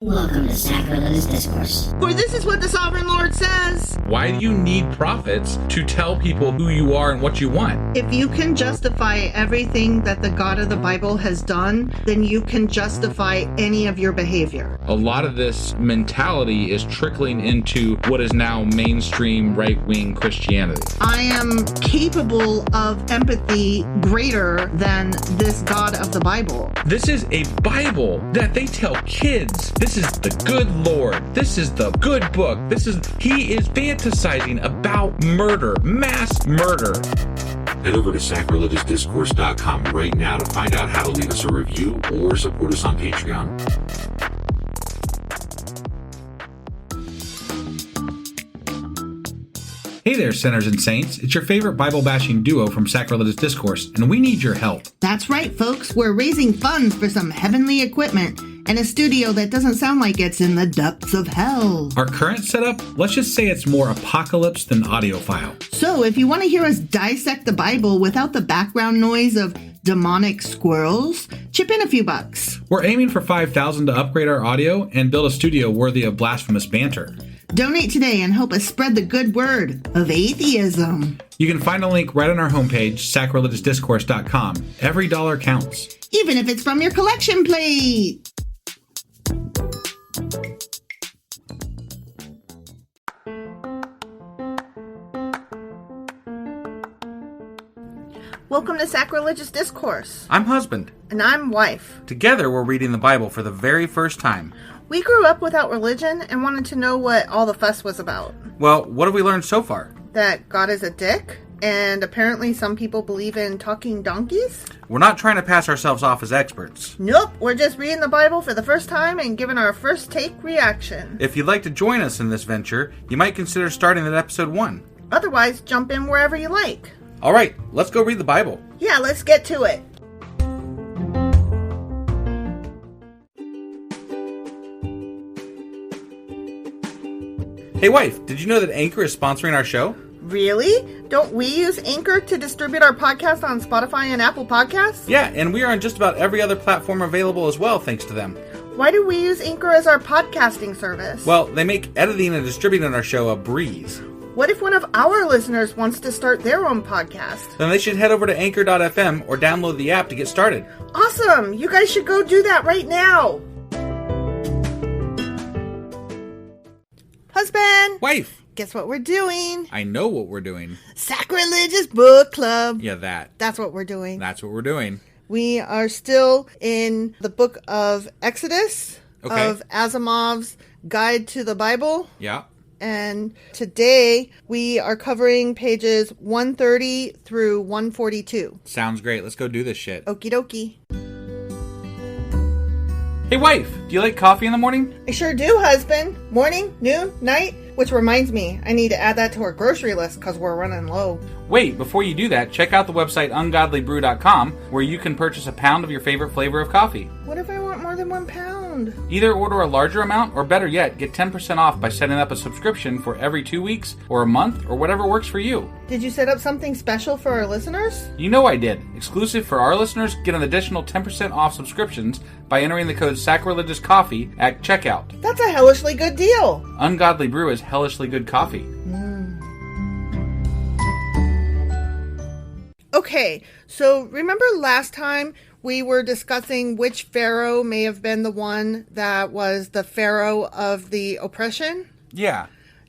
Welcome to Sacrilegious Discourse. For this is what the Sovereign Lord says. Why do you need prophets to tell people who you are and what you want? If you can justify everything that the God of the Bible has done, then you can justify any of your behavior. A lot of this mentality is trickling into what is now mainstream right-wing Christianity. I am capable of empathy greater than this God of the Bible. This is a Bible that they tell kids. This is the good Lord. This is the good book. He is fantasizing about murder, mass murder. Head over to sacrilegiousdiscourse.com right now to find out how to leave us a review or support us on Patreon. Hey there, sinners and saints. It's your favorite Bible-bashing duo from Sacrilegious Discourse, and we need your help. That's right, folks. We're raising funds for some heavenly equipment and a studio that doesn't sound like it's in the depths of hell. Our current setup, let's just say it's more apocalypse than audiophile. So if you want to hear us dissect the Bible without the background noise of demonic squirrels, chip in a few bucks. We're aiming for $5,000 to upgrade our audio and build a studio worthy of blasphemous banter. Donate today and help us spread the good word of atheism. You can find a link right on our homepage, sacrilegiousdiscourse.com. Every dollar counts. Even if it's from your collection plate. Welcome to Sacrilegious Discourse. I'm husband. And I'm wife. Together we're reading the Bible for the very first time. We grew up without religion and wanted to know what all the fuss was about. Well, what have we learned so far? That God is a dick, and apparently some people believe in talking donkeys. We're not trying to pass ourselves off as experts. Nope, we're just reading the Bible for the first time and giving our first take reaction. If you'd like to join us in this venture, you might consider starting at episode 1. Otherwise, jump in wherever you like. All right, let's go read the Bible. Yeah, let's get to it. Hey wife, did you know that Anchor is sponsoring our show? Really? Don't we use Anchor to distribute our podcast on Spotify and Apple Podcasts? Yeah, and we are on just about every other platform available as well, thanks to them. Why do we use Anchor as our podcasting service? Well, they make editing and distributing our show a breeze. What if one of our listeners wants to start their own podcast? Then they should head over to anchor.fm or download the app to get started. Awesome! You guys should go do that right now! Husband! Wife! Guess what we're doing? I know what we're doing. Sacrilegious Book Club! Yeah, that. That's what we're doing. That's what we're doing. We are still in the book of Exodus, of Asimov's Guide to the Bible. Yeah. And today we are covering pages 130 through 142. Sounds great. Let's go do this shit. Okie dokie. Hey wife, do you like coffee in the morning? I sure do, husband. Morning, noon, night. Which reminds me, I need to add that to our grocery list because we're running low. Wait, before you do that, check out the website ungodlybrew.com where you can purchase a pound of your favorite flavor of coffee. What if I want more than 1 pound? Either order a larger amount or better yet, get 10% off by setting up a subscription for every 2 weeks or a month or whatever works for you. Did you set up something special for our listeners? You know I did. Exclusive for our listeners, get an additional 10% off subscriptions by entering the code SACRILEGIOUSCOFFEE at checkout. That's a hellishly good deal. Ungodly Brew is hellishly good coffee. Okay, so remember last time we were discussing which pharaoh may have been the one that was the pharaoh of the oppression? Yeah.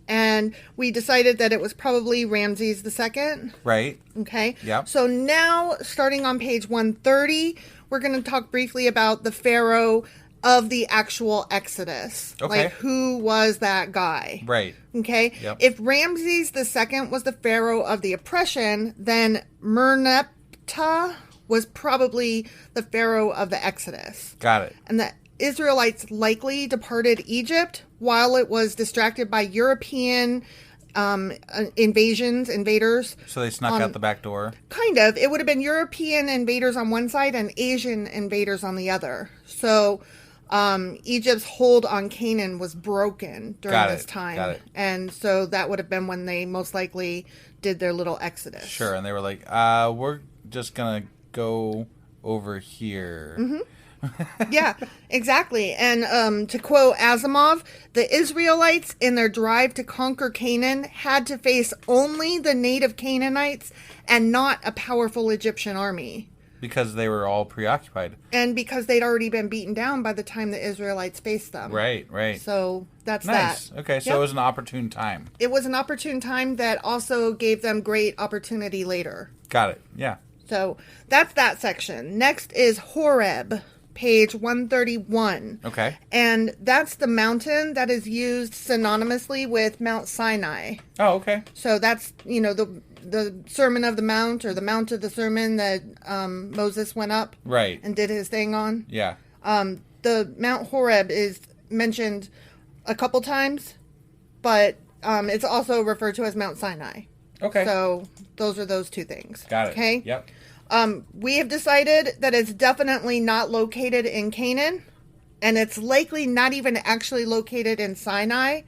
And we decided that it was probably Ramses II. Right. Okay. Yep. So now, starting on page 130, we're going to talk briefly about the pharaoh of the actual Exodus. Okay. Like, who was that guy? Right. Okay. Yep. If Ramses II was the pharaoh of the oppression, then Merneptah was probably the pharaoh of the Exodus. Got it. And the Israelites likely departed Egypt while it was distracted by European invaders. So they snuck out the back door? Kind of. It would have been European invaders on one side and Asian invaders on the other. So Egypt's hold on Canaan was broken during this time. Got it. And so that would have been when they most likely did their little exodus. Sure, and they were like, we're just going to go over here. Mm-hmm. Yeah, exactly. And to quote Asimov, the Israelites in their drive to conquer Canaan had to face only the native Canaanites and not a powerful Egyptian army. Because they were all preoccupied. And because they'd already been beaten down by the time the Israelites faced them. Right. So that's nice. that. Okay, so Yep. it was an opportune time. It was an opportune time that also gave them great opportunity later. Got it. Yeah. So that's that section. Next is Horeb, page 131. Okay. And that's the mountain that is used synonymously with Mount Sinai. Oh, okay. So that's, the Sermon of the Mount, or the Mount of the Sermon that Moses went up Right. and did his thing on. Yeah. The Mount Horeb is mentioned a couple times, but it's also referred to as Mount Sinai. Okay. So those are those two things. Got it. Okay. Yep. We have decided that it's definitely not located in Canaan, and it's likely not even actually located in Sinai.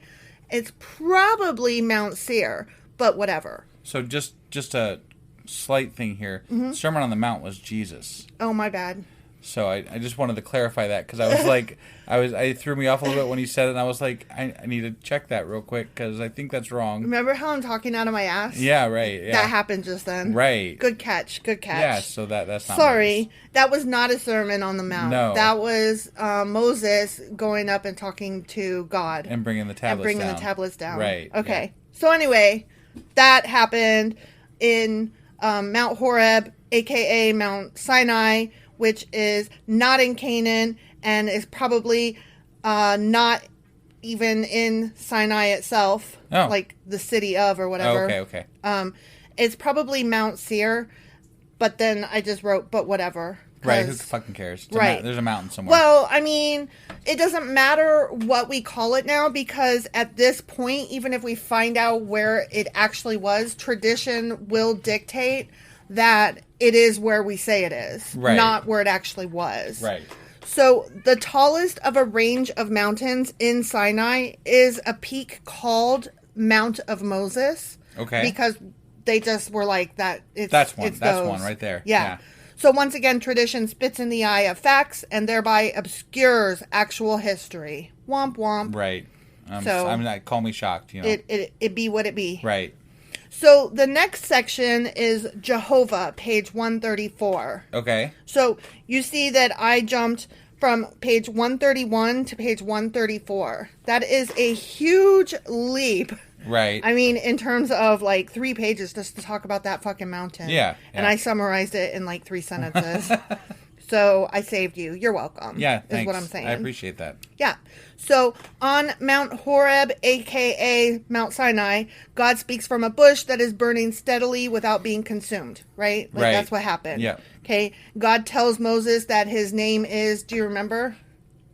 It's probably Mount Seir, but whatever. So just a slight thing here. Sermon on the Mount was Jesus. Oh, my bad. So I just wanted to clarify that, because I was like, I threw me off a little bit when you said it, and I was like, I need to check that real quick, because I think that's wrong. Remember how I'm talking out of my ass? Yeah, right. Yeah. That happened just then. Right. Good catch. Yeah, so that's not Sorry, that was not a sermon on the Mount. No. That was Moses going up and talking to God. And bringing the tablets down. Right. Okay. Yeah. So anyway, that happened in Mount Horeb, a.k.a. Mount Sinai, which is not in Canaan and is probably not even in Sinai itself, like the city of or whatever. Okay. It's probably Mount Seir, but then I just wrote, but whatever. Right, who fucking cares? Right. There's a mountain somewhere. Well, I mean, it doesn't matter what we call it now, because at this point, even if we find out where it actually was, tradition will dictate that it is where we say it is, not where it actually was. Right. So the tallest of a range of mountains in Sinai is a peak called Mount of Moses. Okay. Because they just were like that. That's one. It's That's those. one right there. Yeah. So once again, tradition spits in the eye of facts and thereby obscures actual history. Womp womp. Right. I'm not. Call me shocked. It be what it be. Right. So the next section is Jehova, page 134. Okay. So you see that I jumped from page 131 to page 134. That is a huge leap. Right. I mean, in terms of like 3 pages just to talk about that fucking mountain. Yeah. And I summarized it in like 3 sentences. So I saved you. You're welcome. Yeah, thanks. Is what I'm saying. I appreciate that. Yeah. So on Mount Horeb, a.k.a. Mount Sinai, God speaks from a bush that is burning steadily without being consumed, right? Like, right. That's what happened. Yeah. Okay. God tells Moses that his name is, do you remember?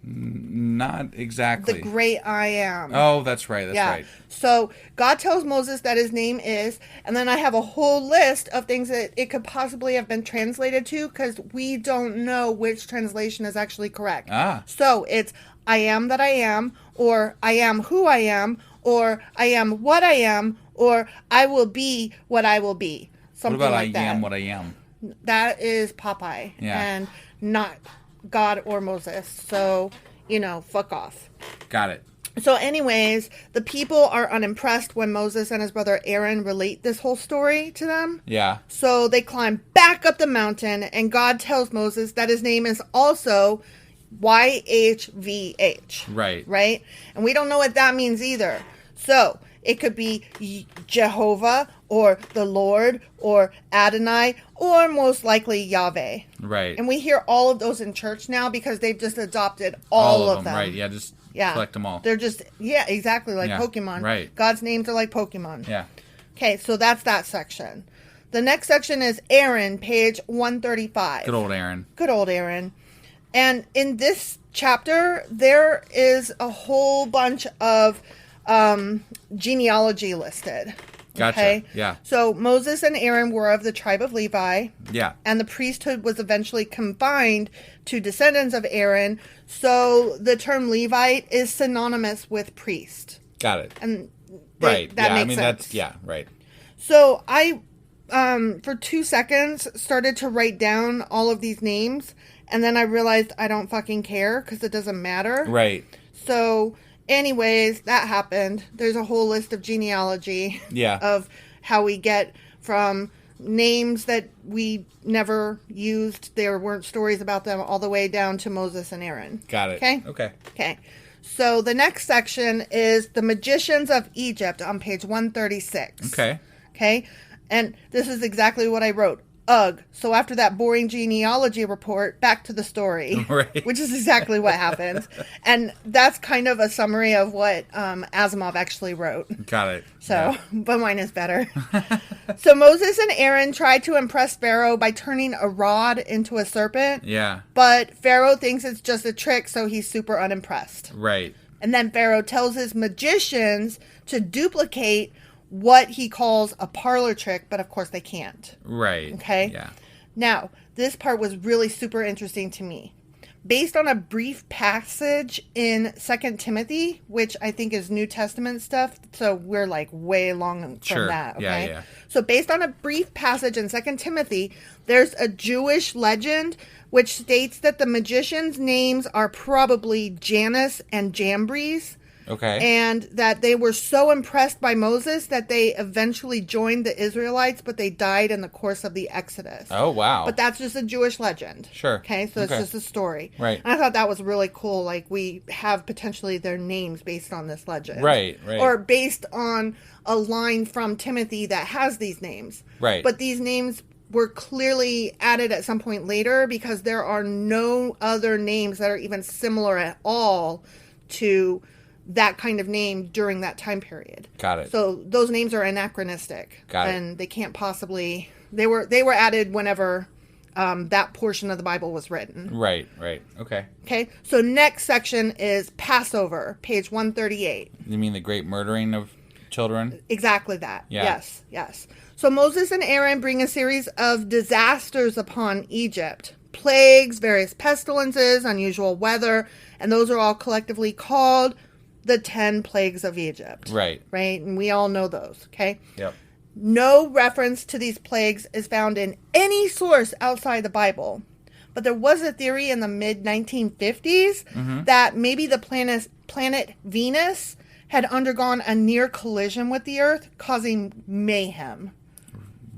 Not exactly. The Great I Am. Oh, that's right. That's right. So God tells Moses that his name is, and then I have a whole list of things that it could possibly have been translated to, because we don't know which translation is actually correct. So it's I am that I am, or I am who I am, or I am what I am, or I will be what I will be. Something what about like I that. am what I am? That is Popeye. Yeah. And not God or Moses. So, fuck off. Got it. So anyways, the people are unimpressed when Moses and his brother Aaron relate this whole story to them. Yeah. So they climb back up the mountain, and God tells Moses that his name is also YHVH. Right. Right? And we don't know what that means either. So it could be Jehovah, or the Lord, or Adonai, or most likely Yahweh. Right. And we hear all of those in church now because they've just adopted all of them. Right. Yeah. Just collect them all. They're just, exactly, like Pokemon. Right. God's names are like Pokemon. Yeah. Okay, so that's that section. The next section is Aaron, page 135. Good old Aaron. Good old Aaron. And in this chapter, there is a whole bunch of genealogy listed. Gotcha. Okay? Yeah. So Moses and Aaron were of the tribe of Levi. Yeah. And the priesthood was eventually combined to descendants of Aaron. So the term Levite is synonymous with priest. Got it. And right. That yeah. makes I mean, sense. that's right. So I, for 2 seconds, started to write down all of these names. And then I realized I don't fucking care because it doesn't matter. Right. So, anyways, that happened. There's a whole list of genealogy of how we get from names that we never used, there weren't stories about them, all the way down to Moses and Aaron. Got it. Okay? Okay. So the next section is the magicians of Egypt on page 136. Okay? And this is exactly what I wrote. Ugh. So after that boring genealogy report, back to the story. Right. Which is exactly what happens. And that's kind of a summary of what Asimov actually wrote. Got it. So, but mine is better. So Moses and Aaron tried to impress Pharaoh by turning a rod into a serpent. Yeah. But Pharaoh thinks it's just a trick, so he's super unimpressed. Right. And then Pharaoh tells his magicians to duplicate what he calls a parlor trick, but of course they can't. Right. Okay? Yeah. Now, this part was really super interesting to me. Based on a brief passage in 2 Timothy, which I think is New Testament stuff, so we're like way long from that, okay? Yeah. So based on a brief passage in 2 Timothy, there's a Jewish legend which states that the magicians' names are probably Janus and Jambres. Okay. And that they were so impressed by Moses that they eventually joined the Israelites, but they died in the course of the Exodus. Oh, wow. But that's just a Jewish legend. Sure. Okay, so it's just a story. Right. And I thought that was really cool. Like, we have potentially their names based on this legend. Right. Or based on a line from Timothy that has these names. Right. But these names were clearly added at some point later because there are no other names that are even similar at all to that kind of name during that time period. Got it. So those names are anachronistic. Got it. And they can't possibly... They were added whenever that portion of the Bible was written. Right. Okay. Okay, so next section is Passover, page 138. You mean the great murdering of children? Exactly that. Yeah. Yes. So Moses and Aaron bring a series of disasters upon Egypt. Plagues, various pestilences, unusual weather, and those are all collectively called the 10 plagues of Egypt. Right. And we all know those, okay? Yep. No reference to these plagues is found in any source outside the Bible. But there was a theory in the mid-1950s that maybe the planet Venus had undergone a near collision with the Earth, causing mayhem.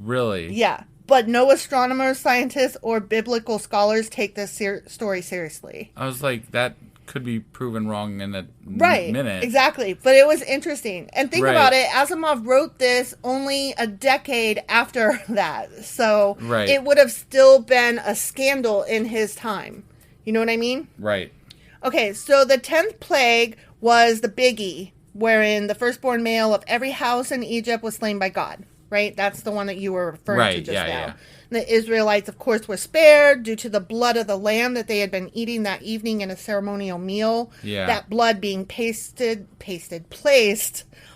Really? Yeah. But no astronomers, scientists, or biblical scholars take this story seriously. I was like, that could be proven wrong in a minute. Exactly. But it was interesting. And think about it, Asimov wrote this only a decade after that. So it would have still been a scandal in his time. You know what I mean? Right. Okay, so the 10th plague was the biggie, wherein the firstborn male of every house in Egypt was slain by God. Right? That's the one that you were referring to just now. Yeah. The Israelites, of course, were spared due to the blood of the lamb that they had been eating that evening in a ceremonial meal. Yeah. That blood being placed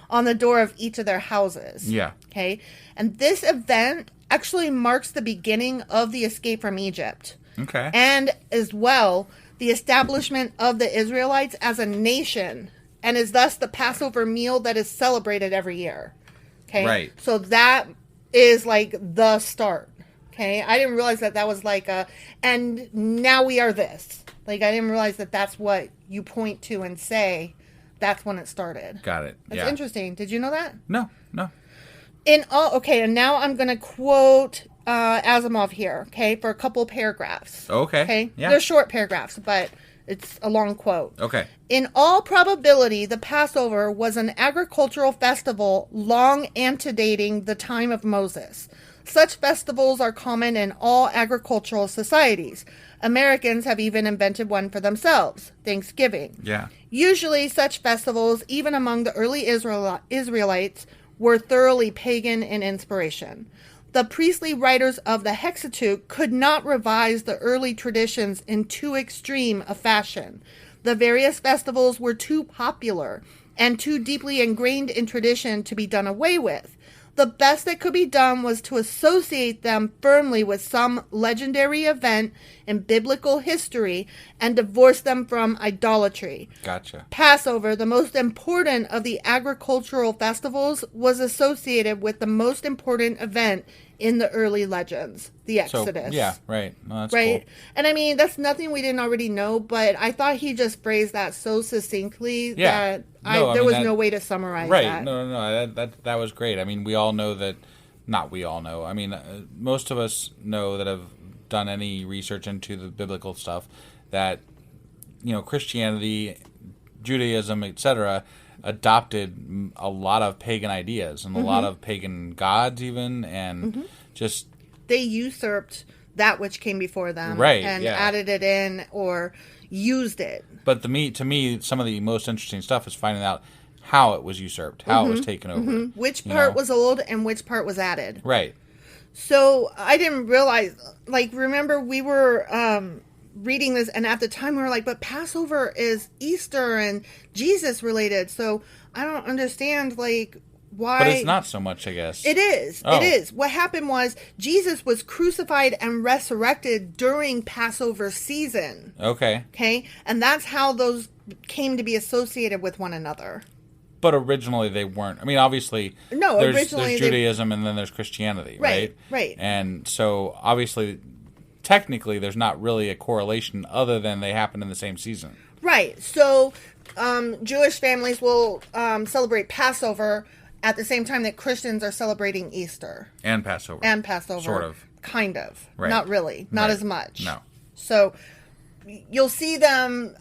on the door of each of their houses. Yeah. Okay? And this event actually marks the beginning of the escape from Egypt. Okay. And as well, the establishment of the Israelites as a nation, and is thus the Passover meal that is celebrated every year. Okay. Right. So that is like the start. Okay. I didn't realize that was like and now we are this. Like, I didn't realize that that's what you point to and say that's when it started. Got it. That's interesting. Did you know that? No. Okay. And now I'm going to quote Asimov here. Okay. For a couple paragraphs. Okay. Okay. Yeah. They're short paragraphs, but it's a long quote. Okay. In all probability, the Passover was an agricultural festival long antedating the time of Moses. Such festivals are common in all agricultural societies. Americans have even invented one for themselves, Thanksgiving. Yeah. Usually such festivals, even among the early Israelites, were thoroughly pagan in inspiration. The priestly writers of the Hexateuch could not revise the early traditions in too extreme a fashion. The various festivals were too popular and too deeply ingrained in tradition to be done away with. The best that could be done was to associate them firmly with some legendary event in biblical history and divorce them from idolatry. Gotcha. Passover, the most important of the agricultural festivals, was associated with the most important event in the early legends, the Exodus. So, yeah, right. No, that's right. cool. And I mean, that's nothing we didn't already know, but I thought he just phrased that so succinctly that there was no way to summarize that. Right. No. That was great. I mean, we all know that, not we all know. I mean, most of us know that have done any research into the biblical stuff that, Christianity, Judaism, etc., adopted a lot of pagan ideas and a lot of pagan gods even, and just... They usurped that which came before them and added it in or used it. But to me, some of the most interesting stuff is finding out how it was usurped, how it was taken over. Which part was old and which part was added. Right. So I didn't realize, remember we were... reading this, and at the time we were like, but Passover is Easter and Jesus related, so I don't understand why. But it's not so much, I guess. It is. It is. What happened was Jesus was crucified and resurrected during Passover season. Okay, and that's how those came to be associated with one another. But originally they weren't. I mean, obviously, there's Judaism and then there's Christianity, right? Right. And so obviously, technically, there's not really a correlation other than they happen in the same season. Right. So Jewish families will celebrate Passover at the same time that Christians are celebrating Easter. And Passover. Sort of. Kind of. Right. Not really. Not as much. No. So you'll see them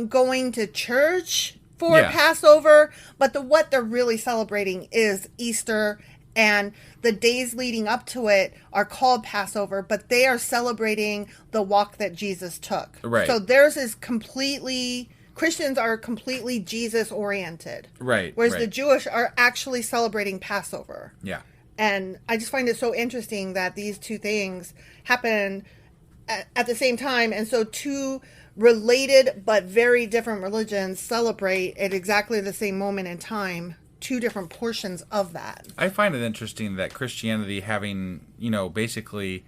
going to church for Passover, but what they're really celebrating is Easter, and the days leading up to it are called Passover, but they are celebrating the walk that Jesus took. Right. So theirs is Christians are completely Jesus-oriented. Right. Whereas the Jewish are actually celebrating Passover. Yeah. And I just find it so interesting that these two things happen at the same time. And so two related but very different religions celebrate at exactly the same moment in time two different portions of that. I find it interesting that Christianity, having, basically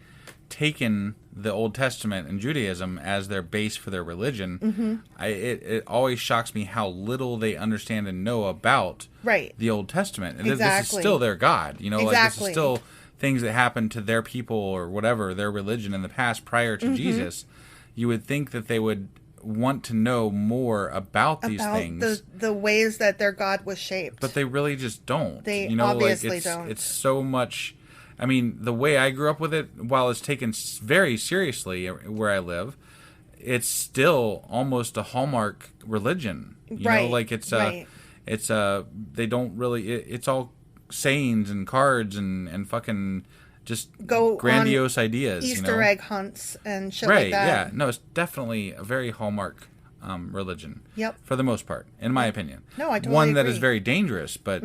taken the Old Testament and Judaism as their base for their religion, it always shocks me how little they understand and know about the Old Testament. And this is still their God, this is still things that happened to their people or whatever, their religion in the past prior to Jesus. You would think that they would want to know more about these things, the ways that their God was shaped, but they really just don't. They obviously don't. It's so much. I mean, the way I grew up with it, while it's taken very seriously where I live, it's still almost a Hallmark religion. It's they don't really. It's all sayings and cards and fucking just grandiose ideas. Easter egg hunts and shit like that. Yeah. No, it's definitely a very Hallmark religion. Yep. For the most part, in my opinion. No, I totally One agree. that is very dangerous, but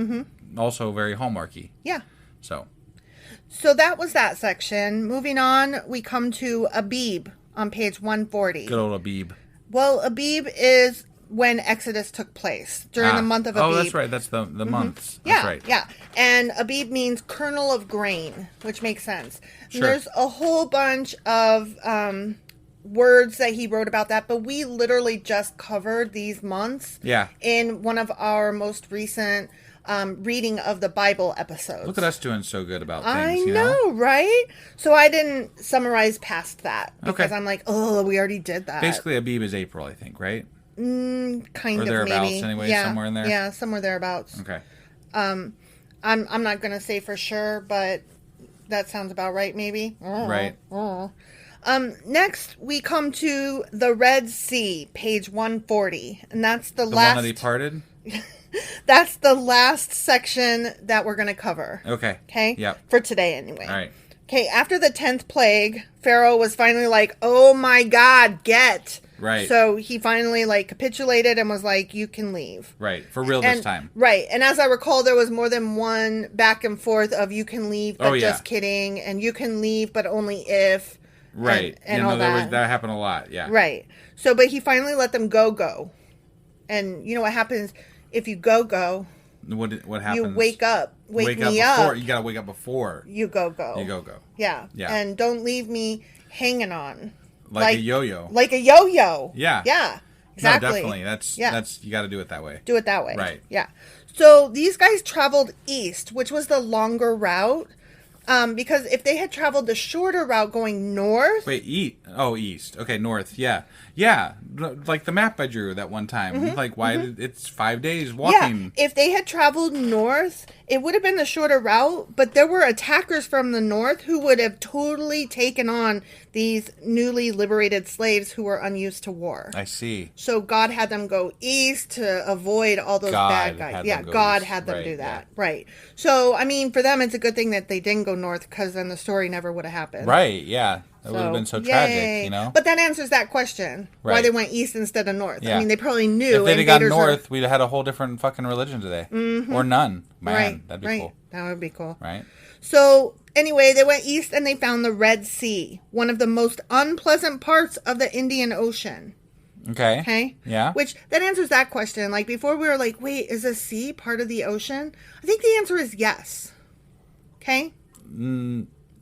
also very Hallmarky. Yeah. So that was that section. Moving on, we come to Abib on page 140. Good old Abib. Well, Abib is when Exodus took place, during the month of Abib. Oh, that's right. That's the months. Yeah, that's right. Yeah. And Abib means kernel of grain, which makes sense. Sure. There's a whole bunch of words that he wrote about that, but we literally just covered these months in one of our most recent reading of the Bible episodes. Look at us doing so good about things. I know, right? So I didn't summarize past that because I'm like, oh, we already did that. Basically, Abib is April, I think, right? Kind or of, thereabouts, maybe. Anyway, somewhere in there. Yeah, somewhere thereabouts. Okay. I'm not gonna say for sure, but that sounds about right, maybe. Right. Next we come to the Red Sea, page 140, and that's the last one that he parted. That's the last section that we're gonna cover. Okay. Yep. For today, anyway. All right. Okay. After the 10th plague, Pharaoh was finally like, "Oh my God, get!" Right. So he finally capitulated and was like, "You can leave." Right. For real this time. Right. And as I recall, there was more than one back and forth of "you can leave," but just kidding, and "you can leave, but only if." Right. And all that. That happened a lot. Yeah. Right. So, but he finally let them go. And you know what happens if you go? What happens? You wake up. Wake me up. up. You gotta wake up before. You go. You go. Yeah. And don't leave me hanging on. Like a yo-yo. Like a yo-yo. Yeah. Yeah. Exactly. No, definitely. That's you got to do it that way. Do it that way. Right. Yeah. So these guys traveled east, which was the longer route. Because if they had traveled the shorter route going north... Wait, east. Okay, north, yeah. Yeah, like the map I drew that one time. Like, why did it's 5 days walking? Yeah, if they had traveled north, it would have been the shorter route, but there were attackers from the north who would have totally taken on these newly liberated slaves who were unused to war. I see. So God had them go east to avoid all those bad guys. Yeah, God had them do that. Yeah. Right. So, I mean, for them, it's a good thing that they didn't go north, because then the story never would have happened. Right, yeah. It would have been so tragic, you know? But that answers that question. Right. Why they went east instead of north. Yeah. I mean, they probably knew. If they'd have gone north, we'd have had a whole different fucking religion today. Or none. Man, that'd be cool. That would be cool. Right. So, anyway, they went east and they found the Red Sea, one of the most unpleasant parts of the Indian Ocean. Okay. Yeah. Which, that answers that question. Like, before we were like, wait, is the sea part of the ocean? I think the answer is yes. Okay?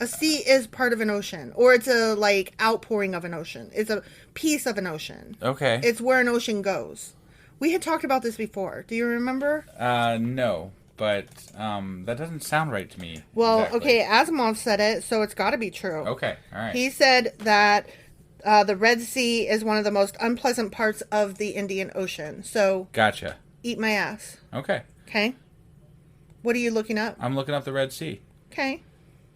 A sea is part of an ocean, or it's a like outpouring of an ocean. It's a piece of an ocean. Okay. It's where an ocean goes. We had talked about this before. Do you remember? No, but that doesn't sound right to me. Well, okay, Asimov said it, so it's got to be true. Okay, all right. He said that the Red Sea is one of the most unpleasant parts of the Indian Ocean. So, gotcha. Eat my ass. Okay. Okay. What are you looking up? I'm looking up the Red Sea. Okay.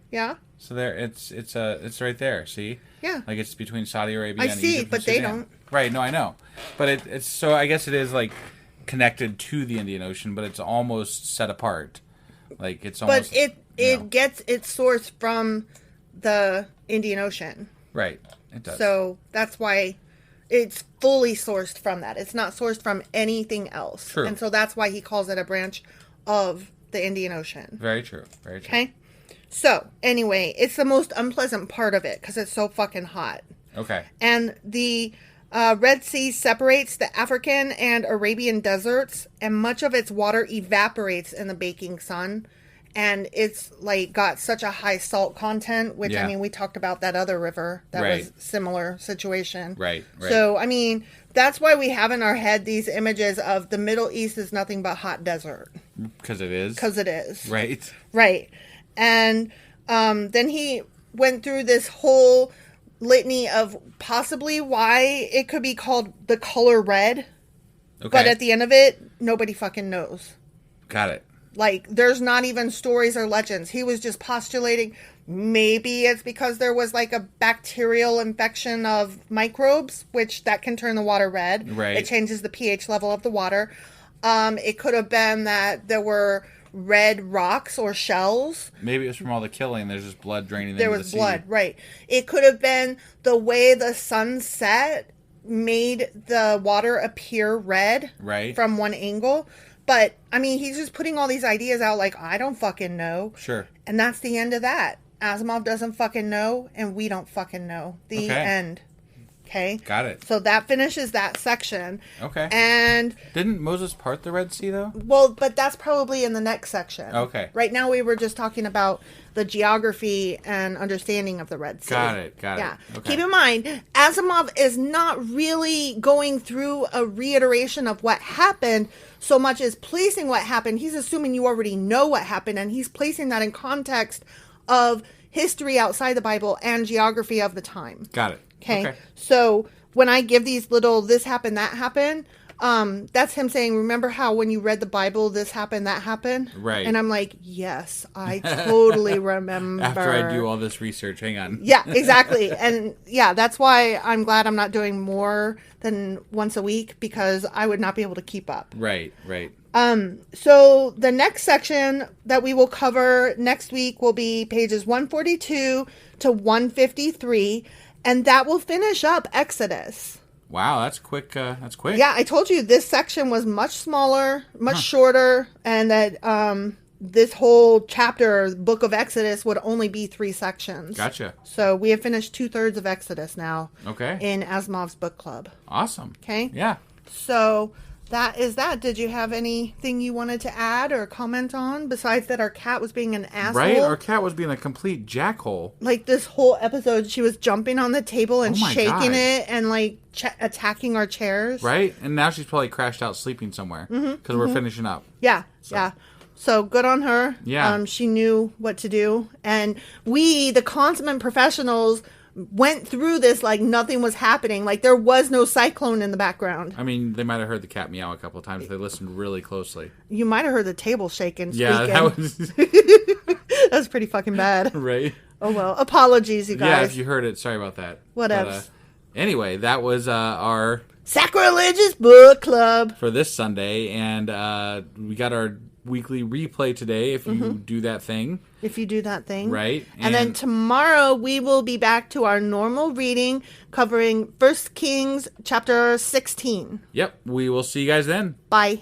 Yeah. So there, it's right there. See? Yeah. Like it's between Saudi Arabia and Egypt. I see, but they don't. Right. No, I know. But it's so I guess it is like connected to the Indian Ocean, but it's almost set apart. Like it's almost. But it gets its source from the Indian Ocean. Right. It does. So that's why it's fully sourced from that. It's not sourced from anything else. True. And so that's why he calls it a branch of the Indian Ocean. Very true. Very true. Okay. So, anyway, it's the most unpleasant part of it because it's so fucking hot. Okay. And the Red Sea separates the African and Arabian deserts, and much of its water evaporates in the baking sun. And it's, like, got such a high salt content, which, I mean, we talked about that other river that was similar situation. Right. So, I mean, that's why we have in our head these images of the Middle East is nothing but hot desert. Because it is? Because it is. Right. Right. And then he went through this whole litany of possibly why it could be called the color red. Okay. But at the end of it, nobody fucking knows. Got it. Like, there's not even stories or legends. He was just postulating maybe it's because there was like a bacterial infection of microbes, which that can turn the water red. Right. It changes the pH level of the water. It could have been that there were red rocks or shells. Maybe it was from all the killing. There's just blood draining there into the was sea. Blood, right. It could have been the way the sun set made the water appear red from one angle. But, I mean, he's just putting all these ideas out like, I don't fucking know. Sure. And that's the end of that. Asimov doesn't fucking know, and we don't fucking know. The end. Okay? Got it. So that finishes that section. Okay. And... Didn't Moses part the Red Sea, though? Well, but that's probably in the next section. Okay. Right now we were just talking about the geography and understanding of the Red Sea. Got it. Yeah. Okay. Keep in mind, Asimov is not really going through a reiteration of what happened so much as placing what happened. He's assuming you already know what happened, and he's placing that in context of history outside the Bible and geography of the time. Got it. Okay. So when I give these little this happened, that happened, that's him saying, remember how when you read the Bible, this happened, that happened? Right. And I'm like, yes, I totally remember. After I do all this research, hang on. Yeah, exactly. And yeah, that's why I'm glad I'm not doing more than once a week, because I would not be able to keep up. Right. So the next section that we will cover next week will be pages 142 to 153. And that will finish up Exodus. Wow, that's quick. That's quick. Yeah, I told you this section was much smaller, much shorter, and that this whole chapter, Book of Exodus, would only be 3 sections. Gotcha. So we have finished 2/3 of Exodus now. Okay. In Asimov's book club. Awesome. Okay. Yeah. So that is that. Did you have anything you wanted to add or comment on besides that our cat was being an asshole? Right? Our cat was being a complete jackhole. Like this whole episode, she was jumping on the table and shaking it and like attacking our chairs. Right? And now she's probably crashed out sleeping somewhere because we're finishing up. Yeah. So. Yeah. So good on her. Yeah. She knew what to do. And we, the consummate professionals, went through this like nothing was happening. Like there was no cyclone in the background. I mean, they might have heard the cat meow a couple of times if they listened really closely. You might have heard the table shaking. Yeah, that was... that was pretty fucking bad. Right? Oh, well. Apologies, you guys. Yeah, if you heard it, sorry about that. Whatever. Anyway, that was our... Sacrilegious Book Club. For this Sunday, and we got our weekly replay today, if you do that thing. If you do that thing. Right. And then tomorrow we will be back to our normal reading covering 1 Kings chapter 16. Yep. We will see you guys then. Bye.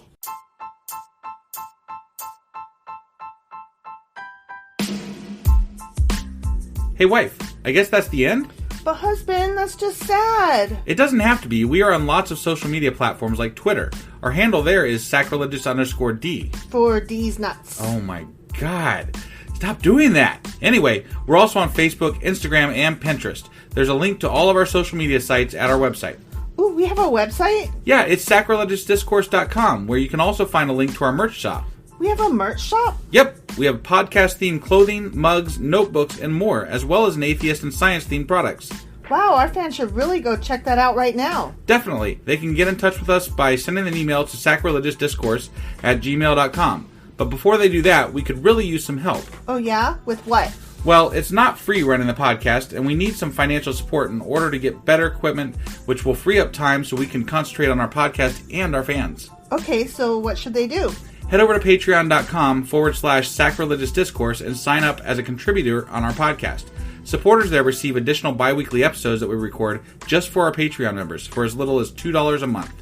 Hey, wife, I guess that's the end? But husband, that's just sad. It doesn't have to be. We are on lots of social media platforms like Twitter. Our handle there is sacrilegious_D. For D's nuts. Oh my God. Stop doing that. Anyway, we're also on Facebook, Instagram, and Pinterest. There's a link to all of our social media sites at our website. Ooh, we have a website? Yeah, it's sacrilegiousdiscourse.com, where you can also find a link to our merch shop. We have a merch shop? Yep, we have podcast-themed clothing, mugs, notebooks, and more, as well as an atheist and science-themed products. Wow, our fans should really go check that out right now. Definitely. They can get in touch with us by sending an email to sacrilegiousdiscourse@gmail.com. But before they do that, we could really use some help. Oh yeah? With what? Well, it's not free running the podcast, and we need some financial support in order to get better equipment, which will free up time so we can concentrate on our podcast and our fans. Okay, so what should they do? Head over to patreon.com/sacrilegious discourse and sign up as a contributor on our podcast. Supporters there receive additional bi-weekly episodes that we record just for our Patreon members for as little as $2 a month.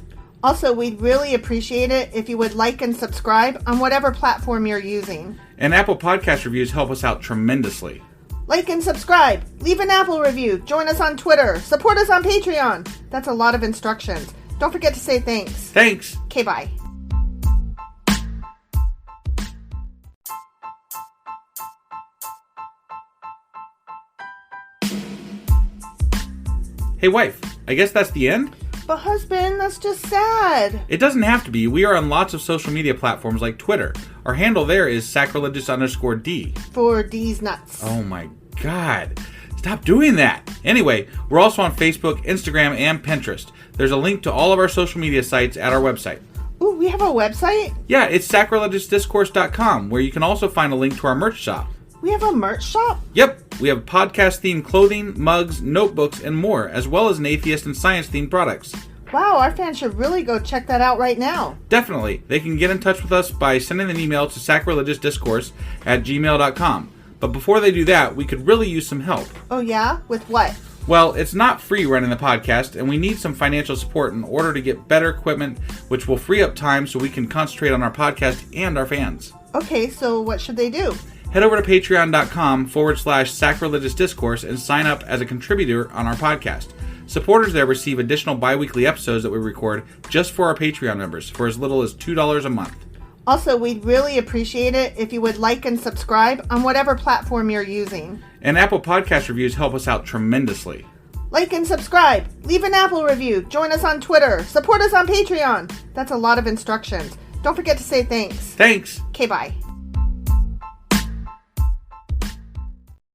Also, we'd really appreciate it if you would like and subscribe on whatever platform you're using. And Apple Podcast reviews help us out tremendously. Like and subscribe. Leave an Apple review. Join us on Twitter. Support us on Patreon. That's a lot of instructions. Don't forget to say thanks. Thanks. Okay, bye. Hey, wife, I guess that's the end? But husband, that's just sad. It doesn't have to be. We are on lots of social media platforms like Twitter. Our handle there is sacrilegious_D. For D's nuts. Oh my God. Stop doing that. Anyway, we're also on Facebook, Instagram, and Pinterest. There's a link to all of our social media sites at our website. Ooh, we have a website? Yeah, it's sacrilegiousdiscourse.com, where you can also find a link to our merch shop. We have a merch shop? Yep, we have podcast-themed clothing, mugs, notebooks, and more, as well as an atheist and science-themed products. Wow, our fans should really go check that out right now. Definitely. They can get in touch with us by sending an email to sacrilegiousdiscourse@gmail.com. But before they do that, we could really use some help. Oh yeah? With what? Well, it's not free running the podcast, and we need some financial support in order to get better equipment, which will free up time so we can concentrate on our podcast and our fans. Okay, so what should they do? Head over to patreon.com/sacrilegious discourse and sign up as a contributor on our podcast. Supporters there receive additional bi-weekly episodes that we record just for our Patreon members for as little as $2 a month. Also, we'd really appreciate it if you would like and subscribe on whatever platform you're using. And Apple Podcast reviews help us out tremendously. Like and subscribe. Leave an Apple review. Join us on Twitter. Support us on Patreon. That's a lot of instructions. Don't forget to say thanks. Thanks. Okay, bye.